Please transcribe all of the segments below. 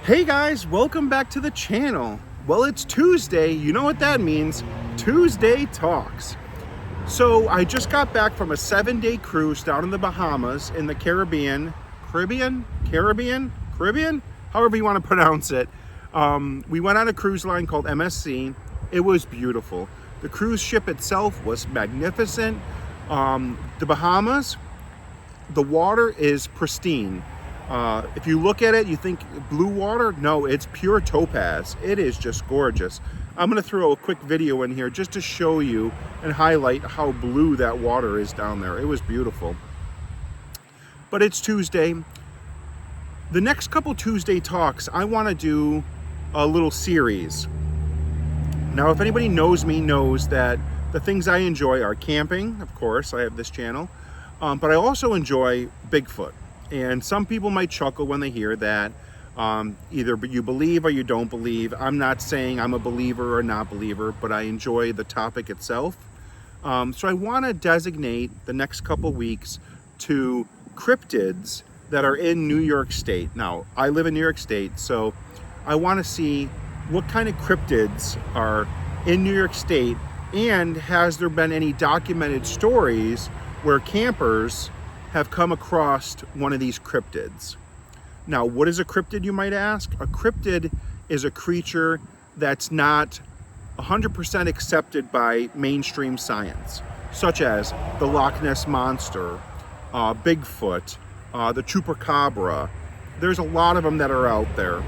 Hey guys, welcome back to the channel. Well, it's Tuesday. You know what that means. Tuesday Talks. So I just got back from a 7-day cruise down in the Bahamas in the Caribbean, however you want to pronounce it. We went on a cruise line called MSC. It was beautiful. The cruise ship itself was magnificent. The Bahamas, the water is pristine. If you look at it, you think blue water. No, it's pure topaz. It is just gorgeous. I'm going to throw a quick video in here just to show you and highlight how blue that water is down there. It was beautiful. But it's Tuesday. The next couple Tuesday talks, I want to do a little series. Now, if anybody knows me, knows that the things I enjoy are camping. Of course, I have this channel. But I also enjoy Bigfoot. And some people might chuckle when they hear that. Either you believe or you don't believe. I'm not saying I'm a believer or not believer, but I enjoy the topic itself. So I want to designate the next couple weeks to cryptids that are in New York State. Now, I live in New York State, so I want to see what kind of cryptids are in New York State, and has there been any documented stories where campers have come across one of these cryptids. Now, what is a cryptid, you might ask? A cryptid is a creature that's not 100% accepted by mainstream science, such as the Loch Ness Monster, Bigfoot, the Chupacabra. There's a lot of them that are out there.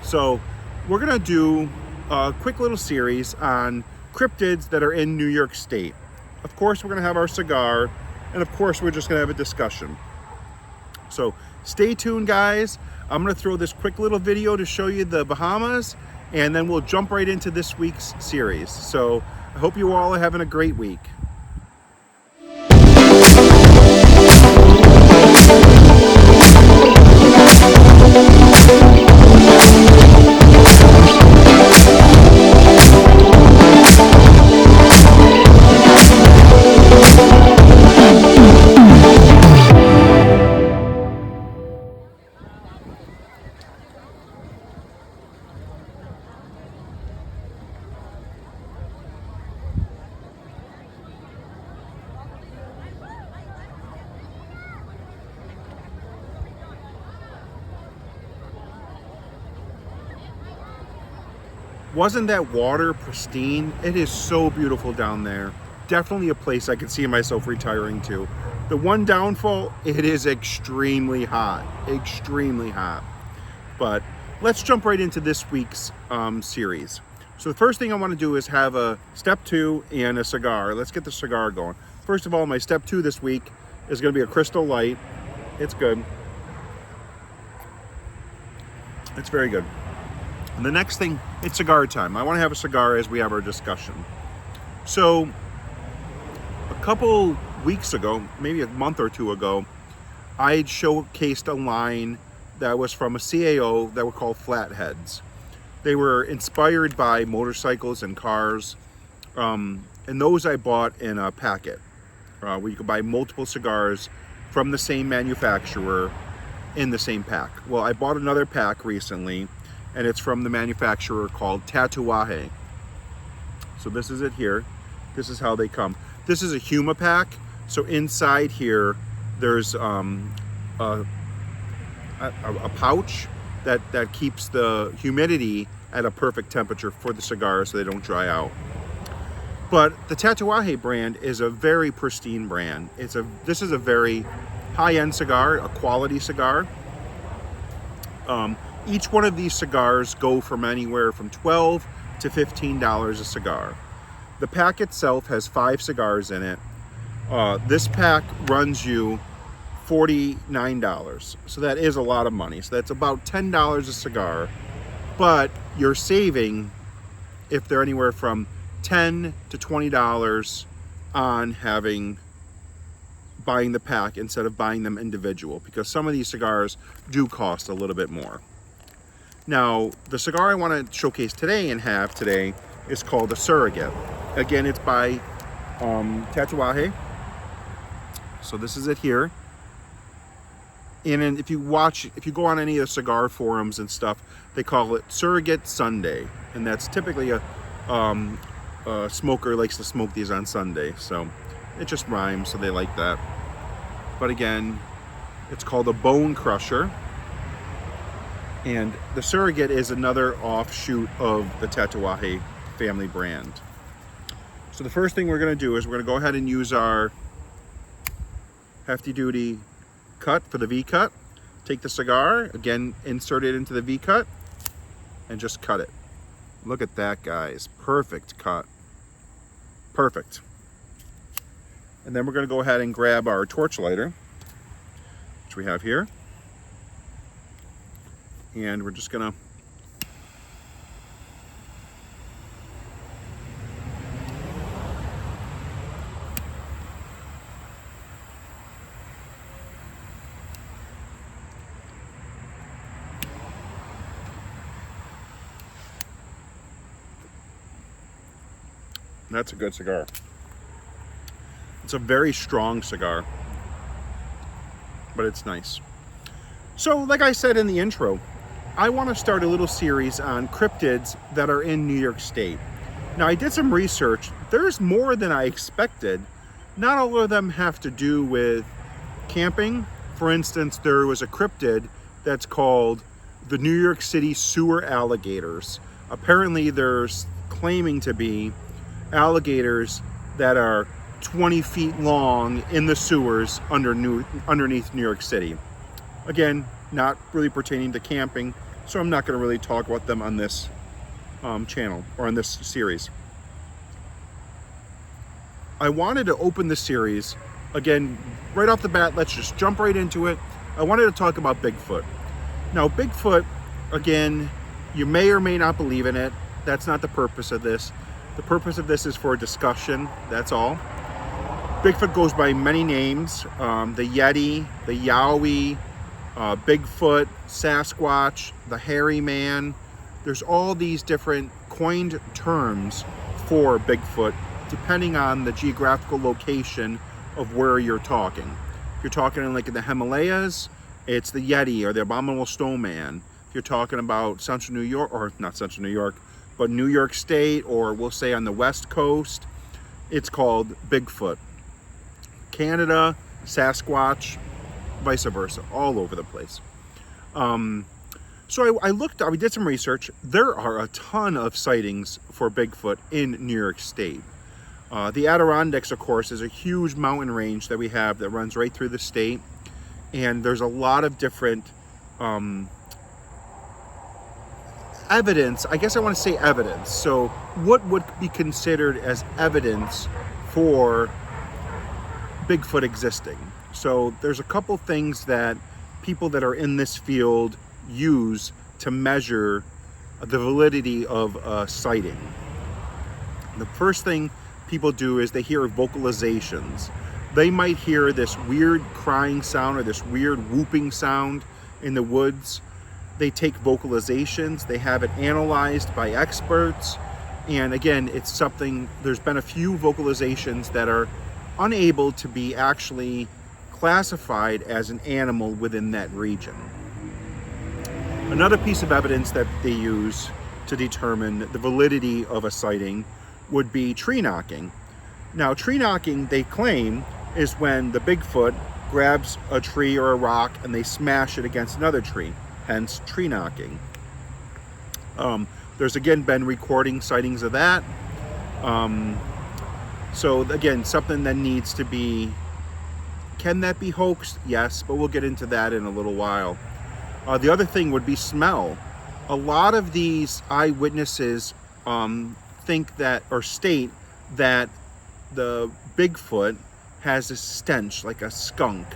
So we're gonna do a quick little series on cryptids that are in New York State. Of course, we're gonna have our cigar, and of course, we're just gonna have a discussion. So stay tuned, guys. I'm gonna throw this quick little video to show you the Bahamas, and then we'll jump right into this week's series. So I hope you all are having a great week. Wasn't that water pristine? It is so beautiful down there. Definitely a place I could see myself retiring to. The one downfall, it is extremely hot. Extremely hot. But let's jump right into this week's series. So the first thing I want to do is have a step 2 and a cigar. Let's get the cigar going. First of all, my step 2 this week is going to be a Crystal Light. It's good. It's very good. And the next thing, it's cigar time. I want to have a cigar as we have our discussion. So a couple weeks ago, maybe a month or two ago, I had showcased a line that was from a CAO that were called Flatheads. They were inspired by motorcycles and cars. And those I bought in a packet where you could buy multiple cigars from the same manufacturer in the same pack. Well, I bought another pack recently, and it's from the manufacturer called Tatuaje. So this is it here. This is how they come. This is a Huma pack. So inside here, there's a pouch that keeps the humidity at a perfect temperature for the cigars so they don't dry out. But the Tatuaje brand is a very pristine brand. This is a very high-end cigar, a quality cigar. Each one of these cigars go from anywhere from $12 to $15 a cigar. The pack itself has 5 cigars in it. This pack runs you $49. So that is a lot of money. So that's about $10 a cigar. But you're saving, if they're anywhere from $10 to $20 on buying the pack instead of buying them individual, because some of these cigars do cost a little bit more. Now, the cigar I want to showcase today and have today is called a Surrogate. Again, it's by Tatuaje. So this is it here. And then if you go on any of the cigar forums and stuff, they call it Surrogate Sunday. And that's typically a smoker likes to smoke these on Sunday. So it just rhymes, so they like that. But again, it's called a bone crusher. And the Surrogate is another offshoot of the Tatuaje family brand. So the first thing we're going to do is we're going to go ahead and use our hefty duty cut for the V-cut. Take the cigar, again, insert it into the V-cut and just cut it. Look at that, guys. Perfect cut. Perfect. And then we're going to go ahead and grab our torch lighter, which we have here. And we're just going to That's a good cigar. It's a very strong cigar, but it's nice. So, like I said in the intro, I want to start a little series on cryptids that are in New York State. Now, I did some research. There's more than I expected. Not all of them have to do with camping. For instance, there was a cryptid that's called the New York City sewer alligators. Apparently, there's claiming to be alligators that are 20 feet long in the sewers underneath New York City. Again, not really pertaining to camping, so I'm not going to really talk about them on this channel or on this series. I wanted to open the series, again, right off the bat, let's just jump right into it. I wanted to talk about Bigfoot. Now, Bigfoot, again, you may or may not believe in it. That's not the purpose of this. The purpose of this is for discussion, that's all. Bigfoot goes by many names. The Yeti, the Yowie, Bigfoot, Sasquatch, the Hairy Man. There's all these different coined terms for Bigfoot depending on the geographical location of where you're talking. If you're talking in the Himalayas, it's the Yeti or the Abominable Snowman. If you're talking about Central New York, or not Central New York, but New York State, or we'll say on the West Coast, it's called Bigfoot. Canada, Sasquatch, vice versa, all over the place. So we did some research. There are a ton of sightings for Bigfoot in New York State. The Adirondacks, of course, is a huge mountain range that we have that runs right through the state. And there's a lot of different evidence. I guess I want to say evidence. So what would be considered as evidence for Bigfoot existing? So there's a couple things that people that are in this field use to measure the validity of a sighting. The first thing people do is they hear vocalizations. They might hear this weird crying sound or this weird whooping sound in the woods. They take vocalizations, they have it analyzed by experts, and again, it's something, there's been a few vocalizations that are unable to be actually classified as an animal within that region. Another piece of evidence that they use to determine the validity of a sighting would be tree knocking. Now, tree knocking, they claim, is when the Bigfoot grabs a tree or a rock and they smash it against another tree, hence tree knocking. There's again been recording sightings of that. So again, something that needs to be, can that be hoaxed? Yes, but we'll get into that in a little while. The other thing would be smell. A lot of these eyewitnesses think that, or state that the Bigfoot has a stench like a skunk.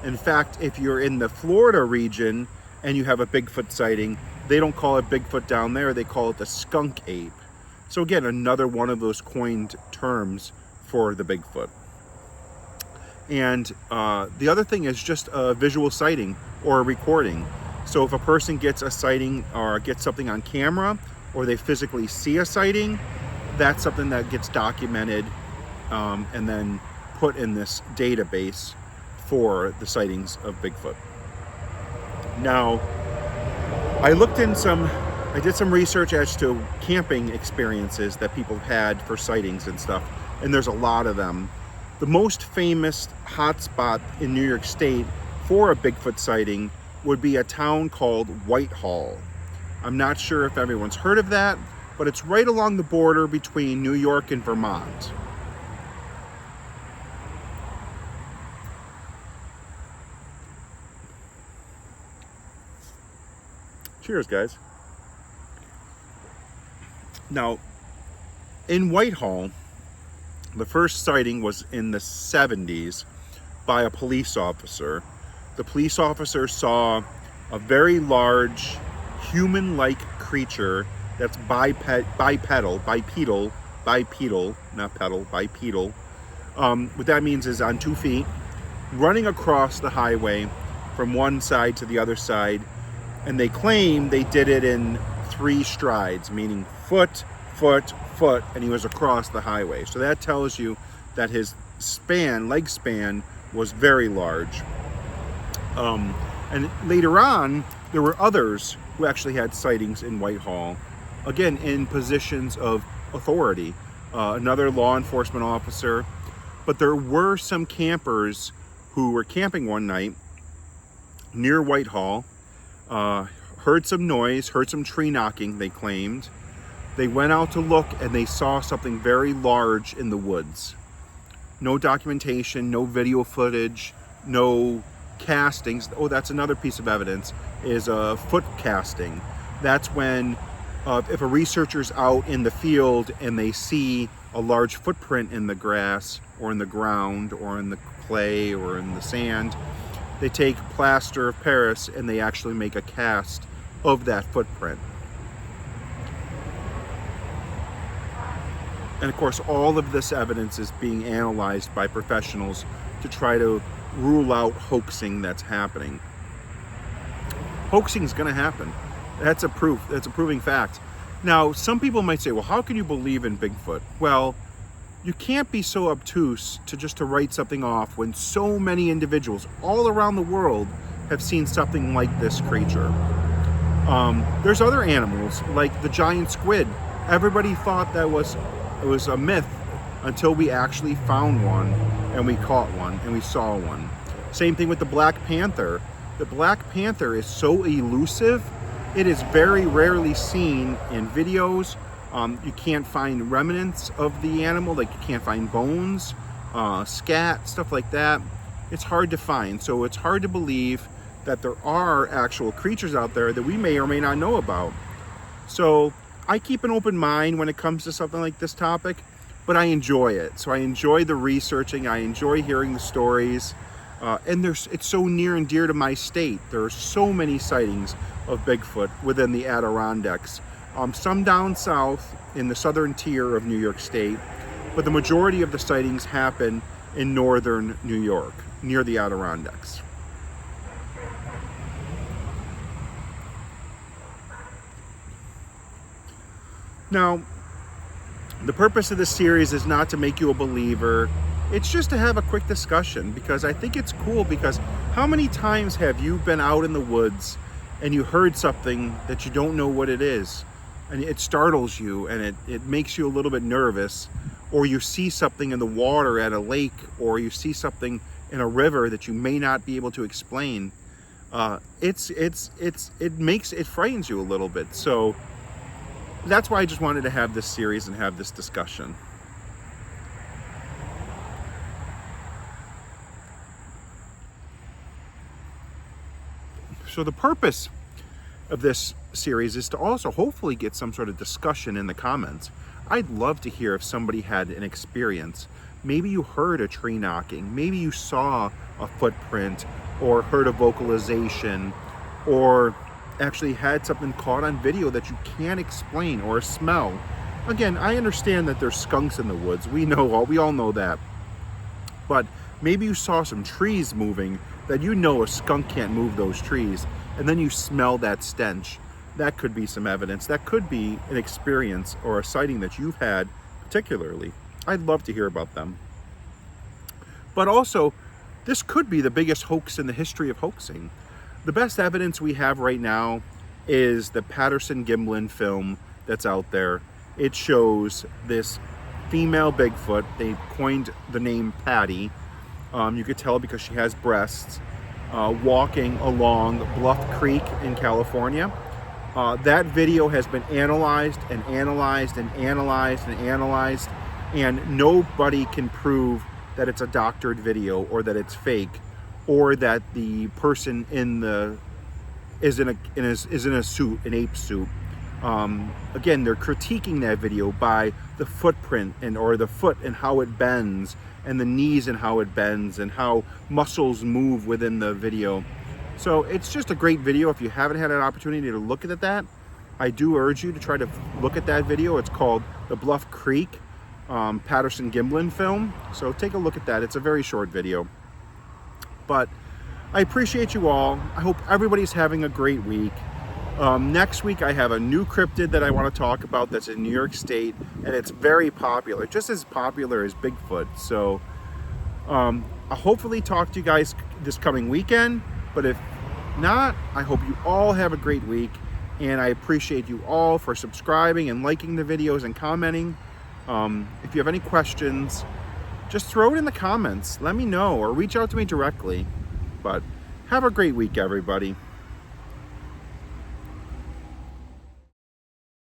In fact, if you're in the Florida region and you have a Bigfoot sighting, they don't call it Bigfoot down there, they call it the skunk ape. So again, another one of those coined terms for the Bigfoot. And the other thing is just a visual sighting or a recording. So if a person gets a sighting or gets something on camera, or they physically see a sighting, that's something that gets documented and then put in this database for the sightings of Bigfoot. Now, I did some research as to camping experiences that people had for sightings and stuff, and there's a lot of them. The most famous hotspot in New York State for a Bigfoot sighting would be a town called Whitehall. I'm not sure if everyone's heard of that, but it's right along the border between New York and Vermont. Cheers, guys. Now, in Whitehall, the first sighting was in the 70s by a police officer. The police officer saw a very large human-like creature that's bipedal. What that means is on 2 feet, running across the highway from one side to the other side. And they claim they did it in 3 strides, meaning foot, foot, foot, and he was across the highway. So that tells you that his leg span, was very large. And later on, there were others who actually had sightings in Whitehall, again, in positions of authority. Another law enforcement officer. But there were some campers who were camping one night near Whitehall, heard some noise, heard some tree knocking, they claimed. They went out to look and they saw something very large in the woods. No documentation, no video footage, no castings. Oh, that's another piece of evidence, is a foot casting. That's when if a researcher's out in the field and they see a large footprint in the grass or in the ground or in the clay or in the sand, they take plaster of Paris and they actually make a cast of that footprint. And of course, all of this evidence is being analyzed by professionals to try to rule out hoaxing that's happening. Hoaxing is going to happen. That's a proof. That's a proving fact. Now, some people might say, well, how can you believe in Bigfoot? Well, you can't be so obtuse to write something off when so many individuals all around the world have seen something like this creature. There's other animals, like the giant squid. Everybody thought it was a myth until we actually found one and we caught one and we saw one. Same thing with the black panther. The black panther is so elusive. It is very rarely seen in videos. You can't find remnants of the animal, like you can't find bones, scat, stuff like that. It's hard to find. So it's hard to believe that there are actual creatures out there that we may or may not know about. So I keep an open mind when it comes to something like this topic, but I enjoy it. So I enjoy the researching, I enjoy hearing the stories, and it's so near and dear to my state. There are so many sightings of Bigfoot within the Adirondacks. Some down south in the southern tier of New York State, but the majority of the sightings happen in northern New York, near the Adirondacks. Now, the purpose of this series is not to make you a believer. It's just to have a quick discussion, because I think it's cool. Because how many times have you been out in the woods and you heard something that you don't know what it is, and it startles you and it makes you a little bit nervous, or you see something in the water at a lake, or you see something in a river that you may not be able to explain? It frightens you a little bit. So that's why I just wanted to have this series and have this discussion. So the purpose of this series is to also hopefully get some sort of discussion in the comments. I'd love to hear if somebody had an experience. Maybe you heard a tree knocking, maybe you saw a footprint, or heard a vocalization, or actually had something caught on video that you can't explain, or a smell. Again, I understand that there's skunks in the woods. We all know that. But maybe you saw some trees moving that you know a skunk can't move those trees, and then you smell that stench. That could be some evidence. That could be an experience or a sighting that you've had particularly. I'd love to hear about them. But also, this could be the biggest hoax in the history of hoaxing. The best evidence we have right now is the Patterson-Gimlin film that's out there. It shows this female Bigfoot. They coined the name Patty. You could tell because she has breasts, walking along Bluff Creek in California. That video has been analyzed and analyzed and analyzed and analyzed, and nobody can prove that it's a doctored video or that it's fake or that the person is in a suit, an ape suit. Again, they're critiquing that video by the footprint or the foot and how it bends, and the knees and how it bends, and how muscles move within the video. So it's just a great video. If you haven't had an opportunity to look at that, I do urge you to try to look at that video. It's called the Bluff Creek Patterson-Gimlin film. So take a look at that. It's a very short video. But I appreciate you all. I hope everybody's having a great week. Next week I have a new cryptid that I want to talk about that's in New York State, and it's very popular, just as popular as Bigfoot. So I'll hopefully talk to you guys this coming weekend, but if not, I hope you all have a great week, and I appreciate you all for subscribing and liking the videos and commenting. If you have any questions, just throw it in the comments. Let me know, or reach out to me directly. But have a great week, everybody.